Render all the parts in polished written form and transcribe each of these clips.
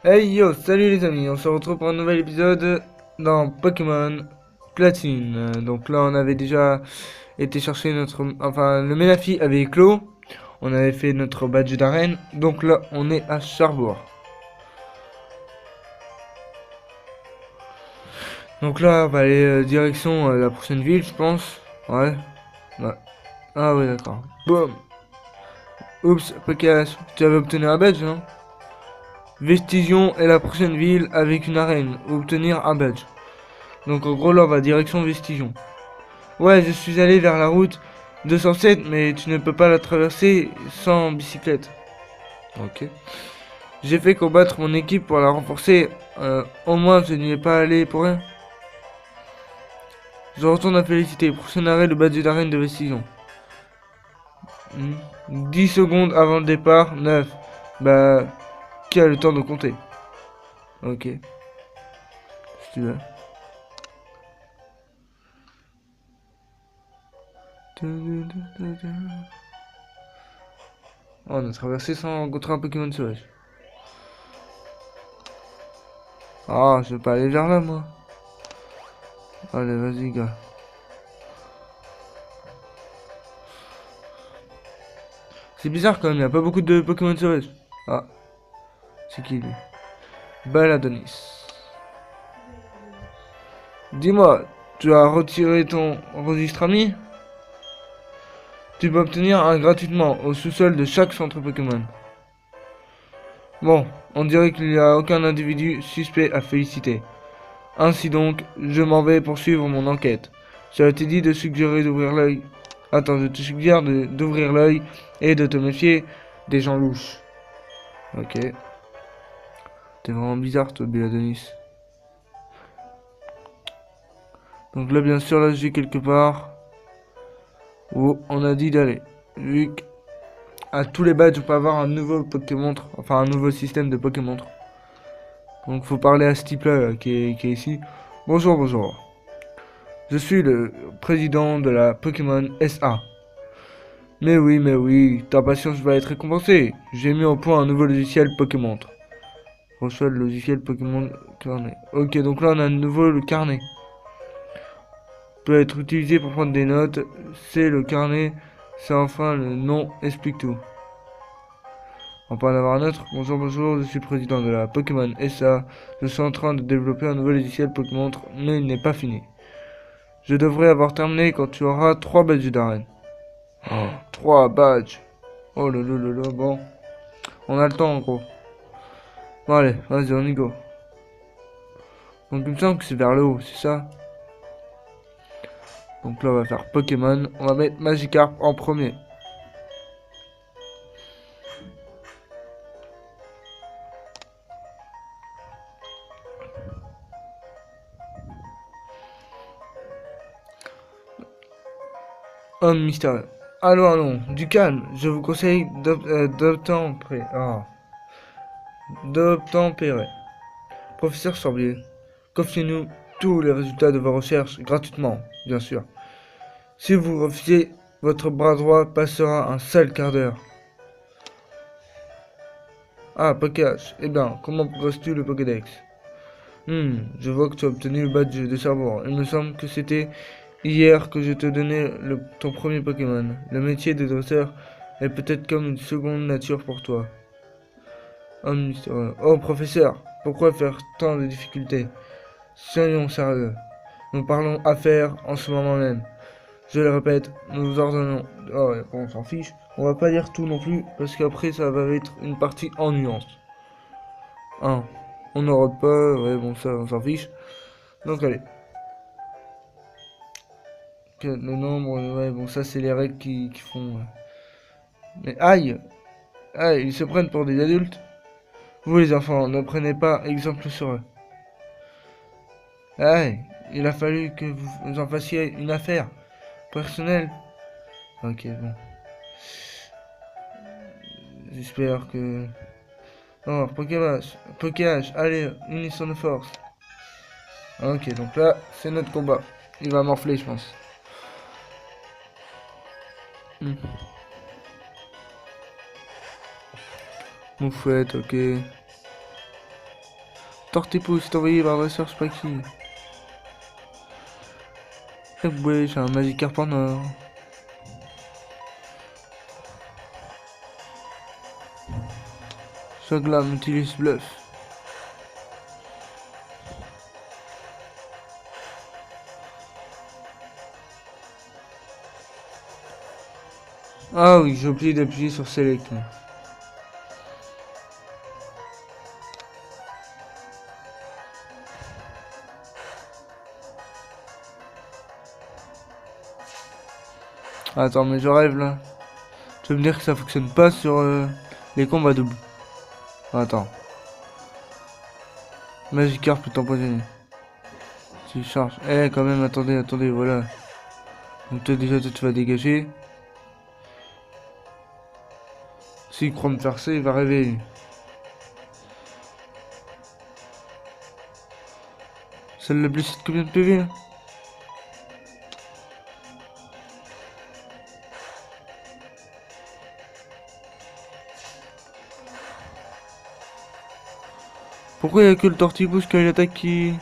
Hey yo, salut les amis, on se retrouve pour un nouvel épisode dans Pokémon Platine. Donc là, on avait déjà été chercher notre... Enfin, le Menafi avait éclos, on avait fait notre badge d'arène, donc là, on est à Charbourg. Donc là, on va aller direction la prochaine ville, je pense. Ouais. Ouais. Ah ouais, d'accord. Boum. Oups, Pokéash, tu avais obtenu un badge, non? Vestigion est la prochaine ville avec une arène. Obtenir un badge. Donc en gros, là, on va direction Vestigion. Ouais, je suis allé vers la route 207, mais tu ne peux pas la traverser sans bicyclette. Ok. J'ai fait combattre mon équipe pour la renforcer. Au moins, je n'y ai pas allé pour rien. Je retourne à féliciter. Prochain arrêt, le badge d'arène de Vestigion. 10 secondes avant le départ. 9. Bah, qui a le temps de compter? Ok. Si tu veux. Oh, on a traversé sans rencontrer un Pokémon sauvage. Ah, je vais pas aller vers là, moi. Allez, vas-y, gars. C'est bizarre quand même, il n'y a pas beaucoup de Pokémon sauvages. Ah, c'est qui lui? Baladonis. Dis-moi, tu as retiré ton registre ami? Tu peux obtenir un gratuitement au sous-sol de chaque centre Pokémon. Bon, on dirait qu'il n'y a aucun individu suspect à féliciter. Ainsi donc, je m'en vais poursuivre mon enquête. Ça t'ai dit de suggérer d'ouvrir l'œil. Attends, je te suggère d'ouvrir l'œil et de te méfier des gens louches. Ok. T'es vraiment bizarre, toi, Baladonis. Donc là, bien sûr, là, j'ai quelque part où on a dit d'aller. Vu qu'à tous les badges, on peut avoir un nouveau Pokémon, enfin un nouveau système de Pokémon. Donc faut parler à ce type-là qui est ici. Bonjour, bonjour. Je suis le président de la Pokémon SA. Mais oui, ta patience va être récompensée. J'ai mis au point un nouveau logiciel Pokémon. Reçois le logiciel Pokémon carnet. Ok, donc là on a un nouveau le carnet. Peut être utilisé pour prendre des notes. C'est le carnet. C'est enfin le nom explique tout. On peut en avoir un autre. Bonjour, bonjour, je suis président de la Pokémon SA. Je suis en train de développer un nouveau logiciel Pokémon, mais il n'est pas fini. Je devrais avoir terminé quand tu auras 3 badges d'arène. Oh, 3 badges. Oh là là là là, bon. On a le temps en gros. Bon allez, vas-y, on y go. Donc il me semble que c'est vers le haut, c'est ça? Donc là on va faire Pokémon. On va mettre Magikarp en premier. Homme mystérieux. Allons, allons, du calme. Je vous conseille d'obtempérer. D'obtempérer. Professeur Sorbier, confiez-nous tous les résultats de vos recherches gratuitement, bien sûr. Si vous refusez, votre bras droit passera un sale quart d'heure. Ah, Pokéash. Eh bien, comment progresses-tu le Pokédex? Je vois que tu as obtenu le badge de cerveau. Il me semble que c'était hier que je te donnais ton premier Pokémon. Le métier de dresseur est peut-être comme une seconde nature pour toi. Oh, oh, professeur, pourquoi faire tant de difficultés? Soyons sérieux. Nous parlons affaires en ce moment même. Je le répète, nous ordonnons. Oh, ouais, bon, on s'en fiche. On va pas dire tout non plus, parce qu'après ça va être une partie en nuance. Hein, on n'aura pas. Ouais, bon, ça, on s'en fiche. Donc, allez. Le nombre, ouais, bon, ça, c'est les règles qui font. Mais aïe! Aïe, ils se prennent pour des adultes. Vous, les enfants, ne prenez pas exemple sur eux. Aïe, il a fallu que vous en fassiez une affaire personnelle. Ok, bon. J'espère que. Oh, Pokémon, allez, unissons nos forces. Ok, donc là, c'est notre combat. Il va morfler, je pense. Hmm. Moufouette, ok. Tortipousse est envoyé par dresseur, je sais pas qui. Eh ouais, j'ai un Magikarp en or. Chaglam utilise bluff. Ah oui, j'ai oublié d'appuyer sur Select. Attends, mais je rêve là. Tu veux me dire que ça fonctionne pas sur les combats doubles? Attends. Magikarp est empoisonné. Tu charges. Eh, quand même, attendez, voilà. Donc toi déjà, tu vas dégager. S'il croit me faire ça, il va rêver. Lui. Celle la blessée de combien de PV là? Pourquoi il y a que le Tortibouche quand il attaque qui...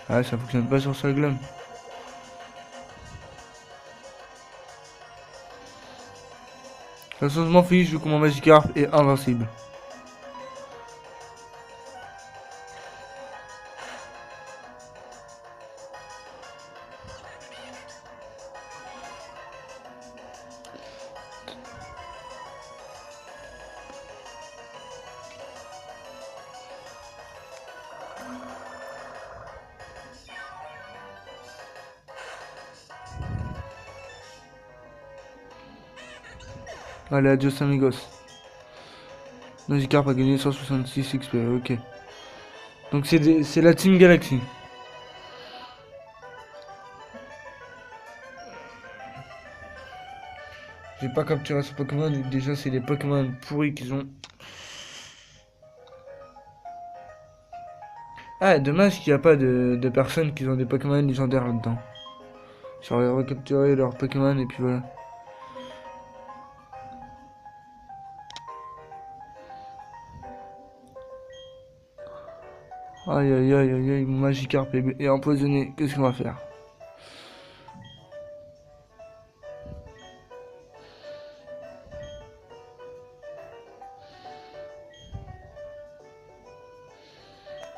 Ah, ça fonctionne pas sur sa glame. De toute façon, je m'en fiche vu que mon Magikarp est invincible. Allez, adios amigos. Magikarp a gagné 166 XP, ok. Donc c'est la Team Galaxy. J'ai pas capturé ce Pokémon, déjà c'est des Pokémon pourris qu'ils ont. Ah, dommage qu'il n'y a pas de personnes qui ont des Pokémon légendaires là-dedans. J'aurais recapturé leurs Pokémon et puis voilà. Aïe aïe aïe aïe aïe, mon Magikarp est empoisonné, qu'est-ce qu'on va faire?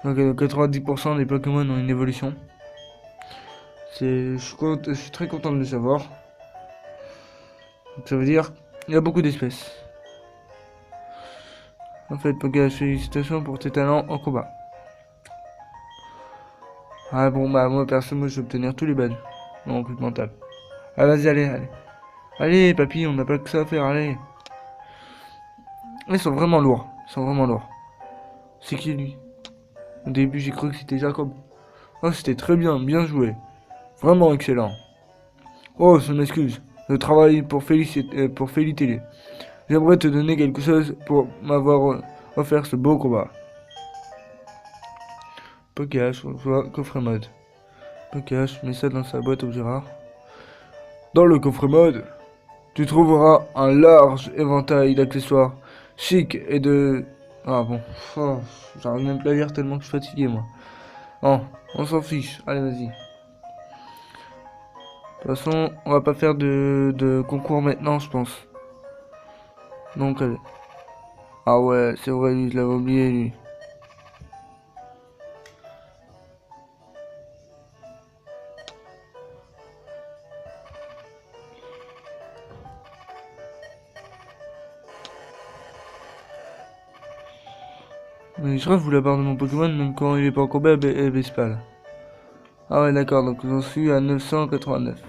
Donc 90% des Pokémon ont une évolution. Je suis très content de le savoir. Donc ça veut dire il y a beaucoup d'espèces. En fait, Pokémon, félicitations pour tes talents en combat. Ah bon, bah moi perso, moi je vais obtenir tous les badges. Non, plus mental. Ah vas-y, allez. Allez, papy, on n'a pas que ça à faire, allez. Ils sont vraiment lourds. C'est qui lui? Au début, j'ai cru que c'était Jacob. Oh, c'était très bien, bien joué. Vraiment excellent. Oh, je m'excuse. Je travaille pour féliciter. J'aimerais te donner quelque chose pour m'avoir offert ce beau combat. Pokéhash, coffre mode. Pokéhash, mets ça dans sa boîte objet rare. Dans le coffre mode, tu trouveras un large éventail d'accessoires chic et de... Ah bon, oh, j'arrive même pas à lire tellement que je suis fatigué moi. Oh, on s'en fiche, allez vas-y. De toute façon, on va pas faire de concours maintenant, je pense. Donc, allez. Ah ouais, c'est vrai, lui, je l'avais oublié, lui. Mais je rêve la barre de mon Pokémon, même quand il est pas en combat, elle baisse pas, là. Ah ouais, d'accord, donc j'en suis à 989.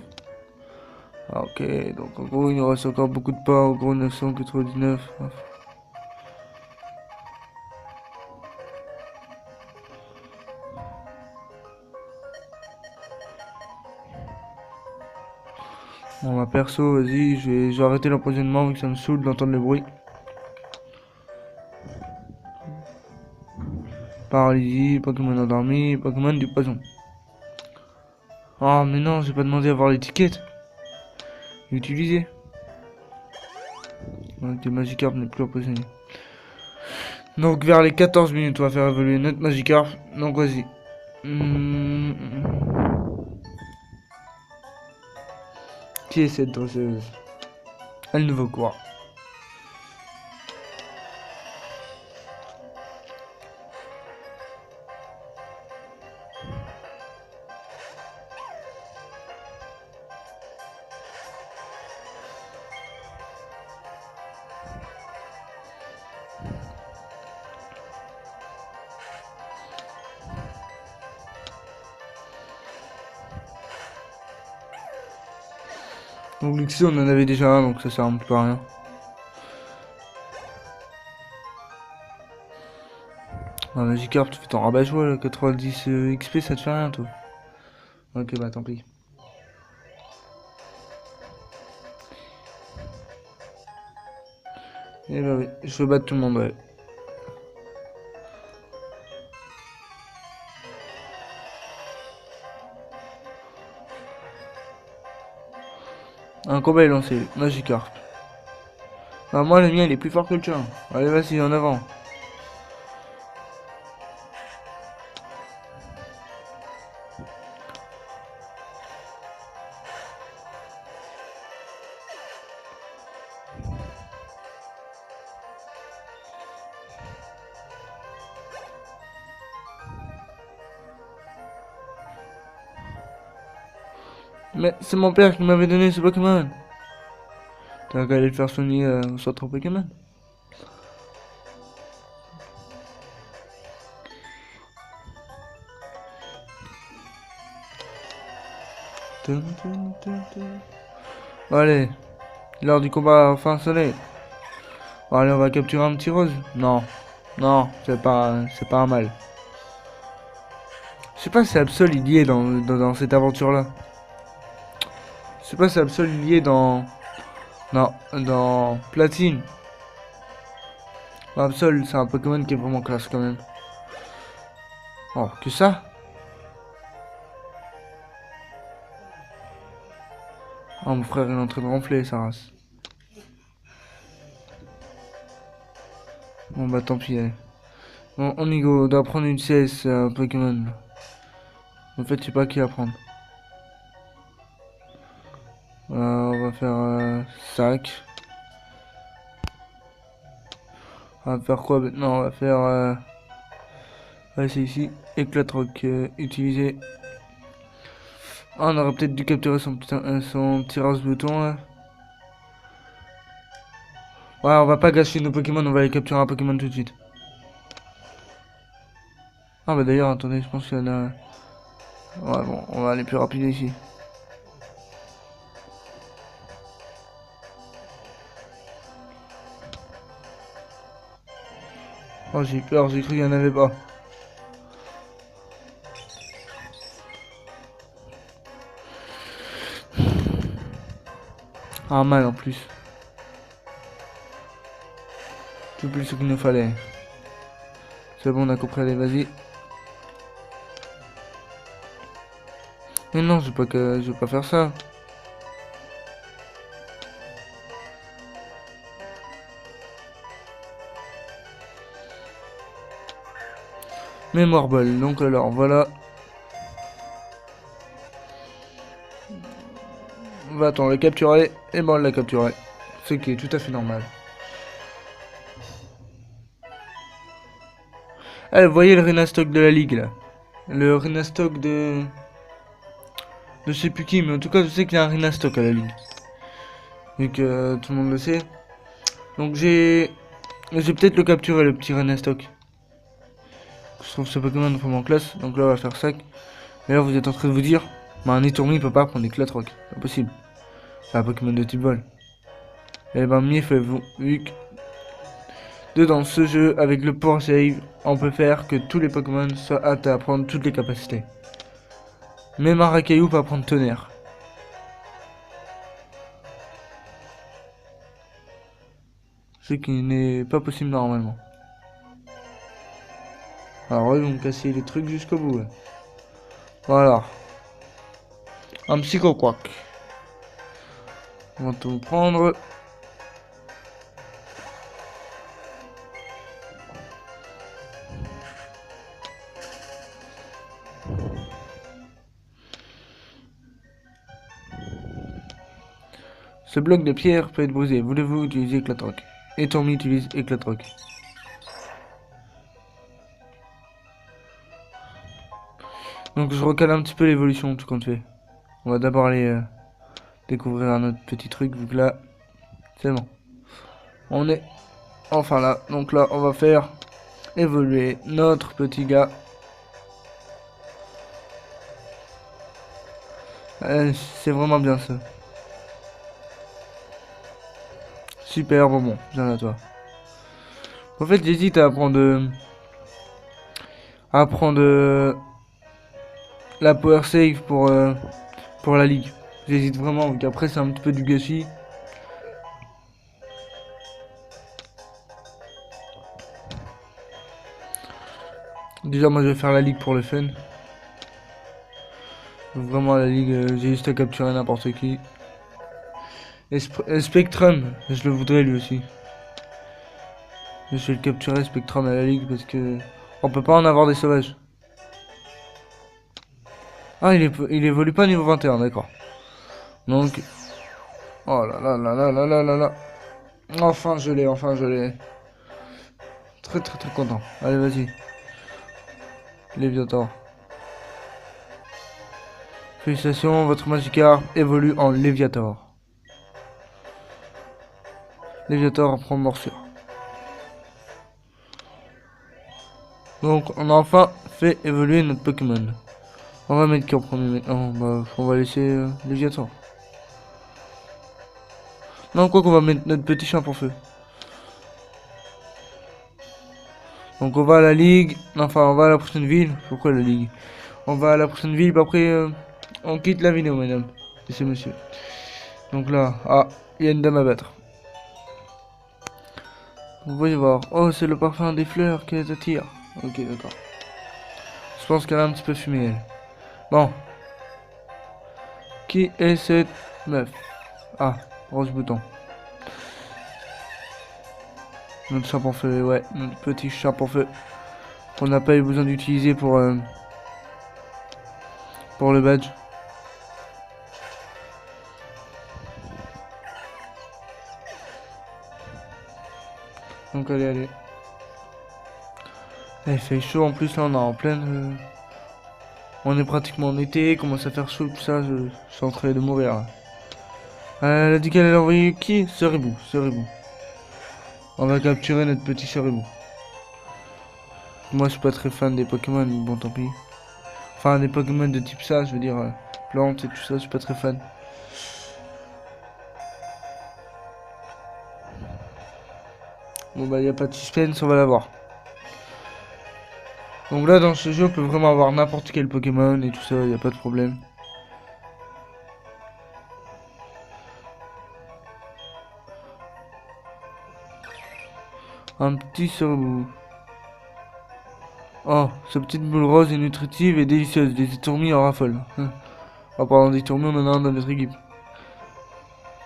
Ah, ok, donc en gros, il nous reste encore beaucoup de pas, en gros 999. Bon, bah perso, vas-y, je vais arrêter l'empoisonnement vu que ça me saoule d'entendre le bruit. Paralysie, Pokémon endormi, Pokémon du poison. Oh, mais non, j'ai pas demandé à voir l'étiquette. Utiliser. Donc, le Magikarp n'est plus empoisonné. Donc vers les 14 minutes, on va faire évoluer notre Magikarp. Donc vas-y. Qui est cette dresseuse? Elle ne vaut quoi? Donc Luxio, on en avait déjà un, donc ça sert un peu à rien. Ah, Magikarp, tu fais ton rabat-joie, là, 90 XP, ça te fait rien, toi. Ok, bah tant pis. Et bah oui, je veux battre tout le monde, ouais. Un combat est lancé, Magikarp. Bah moi, le mien, il est plus fort que le tien. Allez, vas-y, en avant. Mais c'est mon père qui m'avait donné ce Pokémon. T'as qu'à aller le faire soigner au centre Pokémon. Allez, l'heure du combat a enfin sonné. Bon, allez, on va capturer un petit rose. Non, non, c'est pas un mal. Je sais pas si Absol il y est dans cette aventure-là. Je sais pas si Absol il y est dans Platine. Absol, c'est un Pokémon qui est vraiment classe quand même. Oh, que ça? Oh, mon frère il est en train de ronfler sa race. Bon bah tant pis, allez. Bon, on y go, on doit prendre une CS Pokémon. En fait, je sais pas qui apprendre. On va faire sac. On va faire quoi maintenant? On va faire... ouais, c'est ici. Éclatroc utilisé. Ah, on aurait peut-être dû capturer son petit rase-bouton là. Ouais, on va pas gâcher nos Pokémon, on va aller capturer un Pokémon tout de suite. Ah bah d'ailleurs, attendez, je pense qu'il y en a... Ouais, bon, on va aller plus rapide ici. Oh, j'ai peur, j'ai cru qu'il y en avait pas. Ah, mal en plus. Tout plus ce qu'il nous fallait. C'est bon, on a compris, allez, vas-y. Mais non, je vais pas faire ça. Mémoire ball, donc alors, voilà. Va-t-on le capturer? Et bon, on l'a capturé. Ce qui est tout à fait normal. Ah, vous voyez le Renastock de la ligue là. Le Renastock de... Je sais plus qui, mais en tout cas, je sais qu'il y a un Renastock à la ligue. Vu que tout le monde le sait. Donc j'ai peut-être le capturer, le petit Renastock. Je trouve ce Pokémon vraiment classe. Donc là, on va faire sac. Et là, vous êtes en train de vous dire, bah, un Nitourmi peut pas prendre des Clatroc. Impossible. C'est un Pokémon de type vol. Et ben, mieux-vous, vu que dans ce jeu, avec le Power Save, on peut faire que tous les Pokémon soient aptes à prendre toutes les capacités. Même un Rakayu peut prendre tonnerre. Ce qui n'est pas possible normalement. Alors, ils vont casser les trucs jusqu'au bout. Ouais. Voilà. Un Psycho-Quack. On va tout prendre. Ce bloc de pierre peut être brisé. Voulez-vous utiliser Éclatroc? Et Tommy utilise Éclatroc. Donc je recale un petit peu l'évolution, tout compte fait. On va d'abord aller découvrir un autre petit truc, vu que là, c'est bon. On est enfin là. Donc là, on va faire évoluer notre petit gars. C'est vraiment bien ça. Super, bon, viens à toi. En fait, j'hésite à prendre la power save pour la ligue. J'hésite vraiment, donc après c'est un petit peu du gâchis. Déjà moi je vais faire la ligue pour le fun. Donc, vraiment la ligue, j'ai juste à capturer n'importe qui. Et Spectrum, je le voudrais lui aussi. Je vais le capturer Spectrum à la ligue parce que on peut pas en avoir des sauvages. Ah il évolue pas niveau 21, d'accord. Donc oh là là là là là là là là. Enfin je l'ai, enfin je l'ai. Très très très content. Allez vas-y. Léviator. Félicitations, votre Magikarp évolue en Léviator. Léviator prend morsure. Donc on a enfin fait évoluer notre Pokémon. On va mettre qui en premier maintenant? Bah on va laisser Léviator. Non quoi qu'on va mettre notre petit chien pour feu. Donc on va à la ligue. Enfin on va à la prochaine ville. Pourquoi la ligue? On va à la prochaine ville, puis après on quitte la vidéo madame. Et c'est monsieur. Donc là, ah, il y a une dame à battre. Vous voyez voir. Oh c'est le parfum des fleurs qui les attire. Ok d'accord. Je pense qu'elle a un petit peu fumé elle. Bon. Qui est cette meuf? Ah, Rose Bouton. Notre chat pour feu, ouais, notre petit chat pour feu. Qu'on n'a pas eu besoin d'utiliser pour le badge. Donc allez, allez. Il fait chaud en plus, là on est en pleine... On est pratiquement en été, il commence à faire chaud, tout ça, je suis en train de mourir. Là. Elle a dit qu'elle allait envoyer qui? Cerebou, Cerebou. On va capturer notre petit Cerebou. Moi je suis pas très fan des Pokémon, bon tant pis. Enfin des Pokémon de type ça, je veux dire plantes et tout ça, je suis pas très fan. Bon bah y a pas de suspense, on va l'avoir. Donc là dans ce jeu on peut vraiment avoir n'importe quel Pokémon et tout ça, y a pas de problème. Un petit Cerebou. Oh, sa petite boule rose est nutritive et délicieuse, des étourmis en raffolent. En parlant d'étourmis, on en a un dans notre équipe.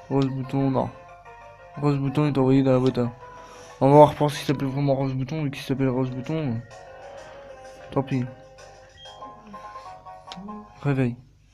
Rose Bouton, non. Rose Bouton est envoyé dans la boîte à... On va voir pour s'il s'appelle vraiment Rose Bouton, vu qu'il s'appelle Rose Bouton. Tant pis. Réveil.